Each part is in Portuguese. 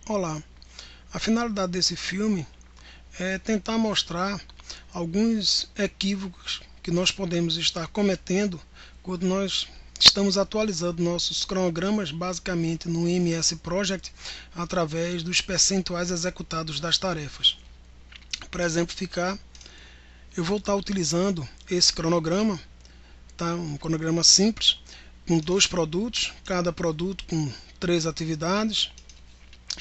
Olá, a finalidade desse filme é tentar mostrar alguns equívocos que nós podemos estar cometendo quando nós estamos atualizando nossos cronogramas basicamente no MS Project através dos percentuais executados das tarefas. Para exemplificar, eu vou estar utilizando esse cronograma, tá? Um cronograma simples, com 2 produtos, cada produto com 3 atividades.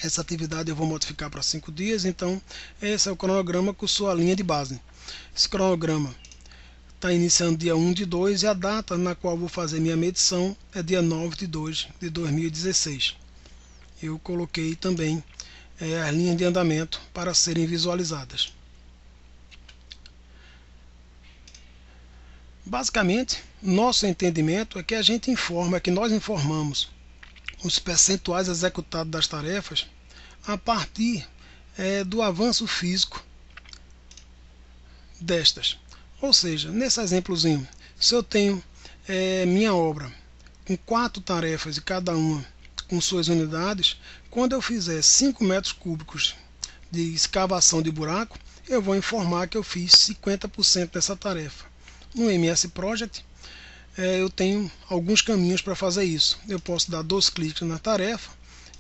Essa atividade eu vou modificar para 5 dias, então esse é o cronograma com sua linha de base. Esse cronograma está iniciando dia 1/2 e a data na qual vou fazer minha medição é dia 9/2 de 2016. Eu coloquei também as linhas de andamento para serem visualizadas. Basicamente, nosso entendimento é que a gente informa, que nós informamos os percentuais executados das tarefas a partir do avanço físico destas. Ou seja, nesse exemplozinho, se eu tenho minha obra com 4 tarefas e cada uma com suas unidades, quando eu fizer 5 metros cúbicos de escavação de buraco, eu vou informar que eu fiz 50% dessa tarefa. No MS Project, eu tenho alguns caminhos para fazer isso. Eu posso dar 2 cliques na tarefa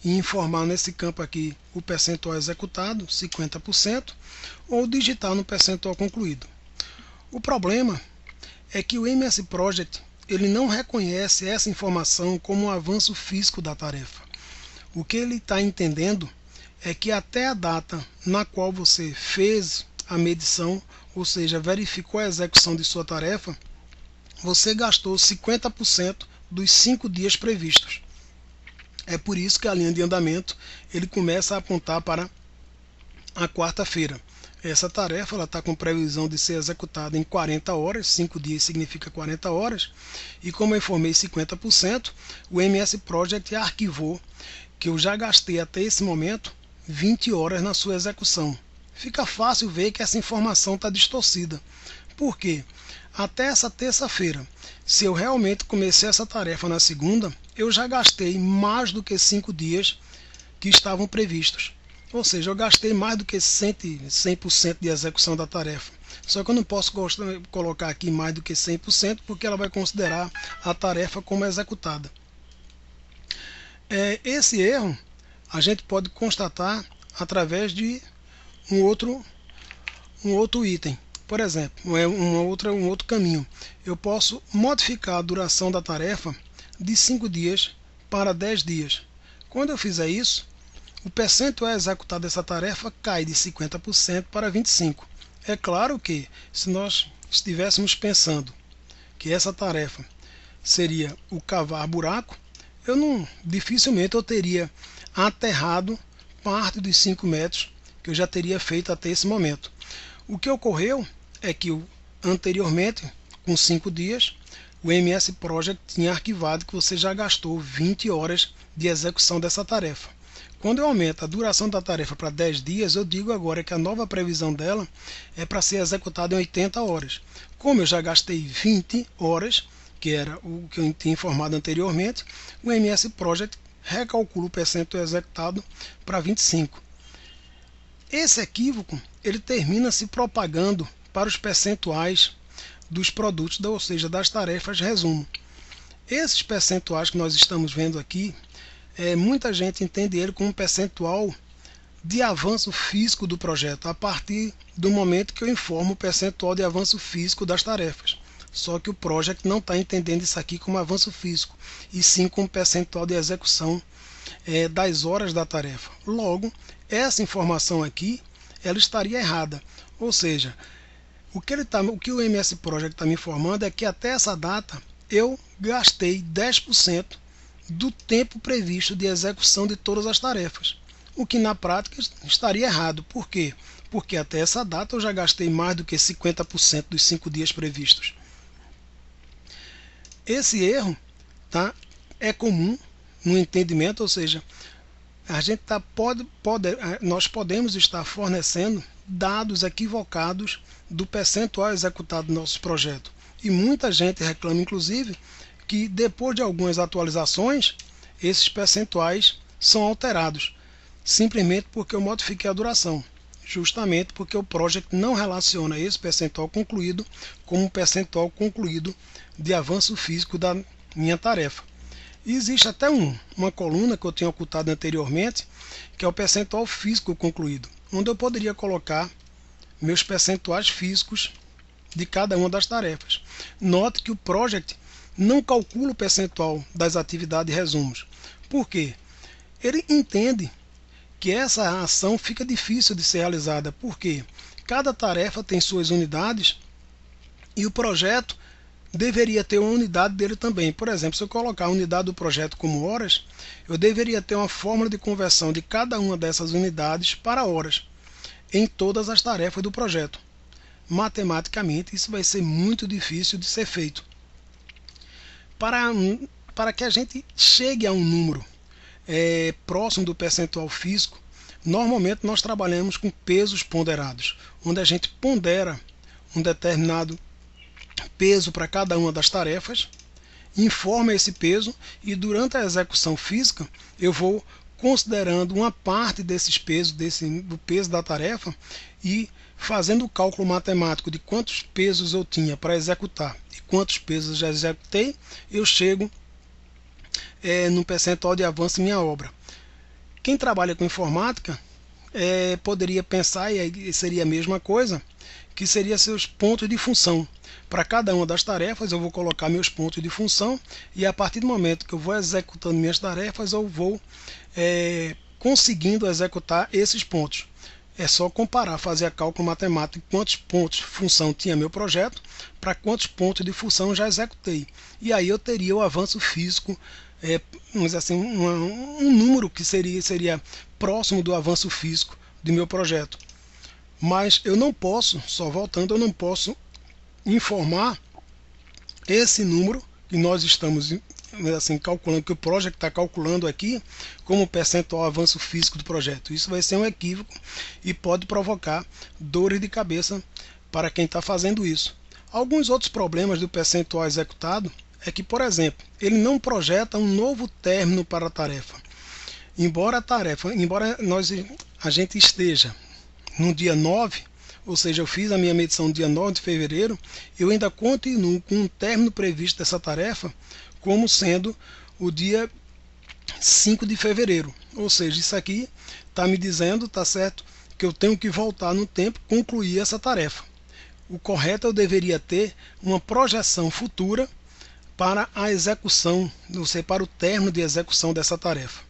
e informar nesse campo aqui o percentual executado, 50%, ou digitar no percentual concluído. O problema é que o MS Project ele não reconhece essa informação como um avanço físico da tarefa. O que ele está entendendo é que até a data na qual você fez a medição, ou seja, verificou a execução de sua tarefa, você gastou 50% dos 5 dias previstos. É por isso que a linha de andamento ele começa a apontar para a quarta-feira. Essa tarefa está com previsão de ser executada em 40 horas, 5 dias significa 40 horas, e como eu informei 50%, o MS Project arquivou que eu já gastei até esse momento 20 horas na sua execução. Fica fácil ver que essa informação está distorcida. Por quê? Até essa terça-feira, se eu realmente comecei essa tarefa na segunda, eu já gastei mais do que 5 dias que estavam previstos. Ou seja, eu gastei mais do que 100% de execução da tarefa. Só que eu não posso colocar aqui mais do que 100% porque ela vai considerar a tarefa como executada. Esse erro a gente pode constatar através de um outro item. Por exemplo, um outro caminho. Eu posso modificar a duração da tarefa de 5 dias para 10 dias. Quando eu fizer isso, o percentual executado dessa tarefa cai de 50% para 25%. É claro que, se nós estivéssemos pensando que essa tarefa seria o cavar buraco, dificilmente eu teria aterrado parte dos 5 metros que eu já teria feito até esse momento. O que ocorreu é que anteriormente, com 5 dias, o MS Project tinha arquivado que você já gastou 20 horas de execução dessa tarefa. Quando eu aumento a duração da tarefa para 10 dias, eu digo agora que a nova previsão dela é para ser executada em 80 horas. Como eu já gastei 20 horas, que era o que eu tinha informado anteriormente, o MS Project recalcula o percentual executado para 25%. Esse equívoco ele termina se propagando para os percentuais dos produtos, ou seja, das tarefas resumo. Esses percentuais que nós estamos vendo aqui, muita gente entende ele como um percentual de avanço físico do projeto, a partir do momento que eu informo o percentual de avanço físico das tarefas. Só que o Project não está entendendo isso aqui como avanço físico, e sim como percentual de execução das horas da tarefa. Logo, essa informação aqui ela estaria errada. Ou seja, o que o MS Project está me informando é que até essa data eu gastei 10% do tempo previsto de execução de todas as tarefas, o que na prática estaria errado. Por quê? Porque até essa data eu já gastei mais do que 50% dos 5 dias previstos. Esse erro é comum no entendimento, ou seja, nós podemos estar fornecendo dados equivocados do percentual executado do nosso projeto. E muita gente reclama, inclusive, que depois de algumas atualizações, esses percentuais são alterados. simplesmente porque eu modifiquei a duração, justamente porque o project não relaciona esse percentual concluído como um percentual concluído de avanço físico da minha tarefa. E existe até uma coluna que eu tinha ocultado anteriormente, que é o percentual físico concluído, onde eu poderia colocar meus percentuais físicos de cada uma das tarefas. Note que o project não calcula o percentual das atividades e resumos. Por quê? Ele entende que essa ação fica difícil de ser realizada, porque cada tarefa tem suas unidades e o projeto deveria ter uma unidade dele também. Por exemplo, se eu colocar a unidade do projeto como horas, eu deveria ter uma fórmula de conversão de cada uma dessas unidades para horas em todas as tarefas do projeto. Matematicamente, isso vai ser muito difícil de ser feito. Para que a gente chegue a um número próximo do percentual físico, normalmente nós trabalhamos com pesos ponderados, onde a gente pondera um determinado peso para cada uma das tarefas, informa esse peso e durante a execução física eu vou considerando uma parte desses pesos, do peso da tarefa, e fazendo o cálculo matemático de quantos pesos eu tinha para executar e quantos pesos eu já executei, eu chego no percentual de avanço em minha obra. Quem trabalha com informática poderia pensar, e seria a mesma coisa, que seria seus pontos de função. Para cada uma das tarefas eu vou colocar meus pontos de função e a partir do momento que eu vou executando minhas tarefas eu vou conseguindo executar esses pontos. É só comparar, fazer a cálculo matemático de quantos pontos de função tinha meu projeto para quantos pontos de função eu já executei. E aí eu teria o avanço físico, vamos dizer assim, um número que seria próximo do avanço físico do meu projeto. Mas eu não posso, só voltando, eu não posso informar esse número que nós estamos assim calculando, que o project está calculando aqui como percentual avanço físico do projeto. Isso vai ser um equívoco e pode provocar dores de cabeça para quem está fazendo isso. Alguns outros problemas do percentual executado é que, por exemplo, ele não projeta um novo término para a tarefa. Embora a gente esteja no dia 9, ou seja, eu fiz a minha medição no dia 9 de fevereiro, eu ainda continuo com um término previsto dessa tarefa como sendo o dia 5 de fevereiro. Ou seja, isso aqui está me dizendo, tá certo, que eu tenho que voltar no tempo e concluir essa tarefa. O correto eu deveria ter uma projeção futura para a execução, ou seja, para o término de execução dessa tarefa.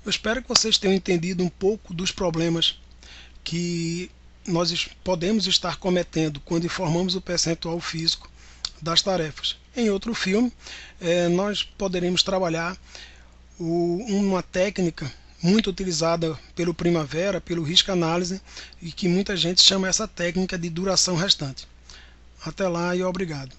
Eu espero que vocês tenham entendido um pouco dos problemas que nós podemos estar cometendo quando informamos o percentual físico das tarefas. Em outro filme, nós poderemos trabalhar uma técnica muito utilizada pelo Primavera, pelo Risco Análise, e que muita gente chama essa técnica de duração restante. Até lá e obrigado.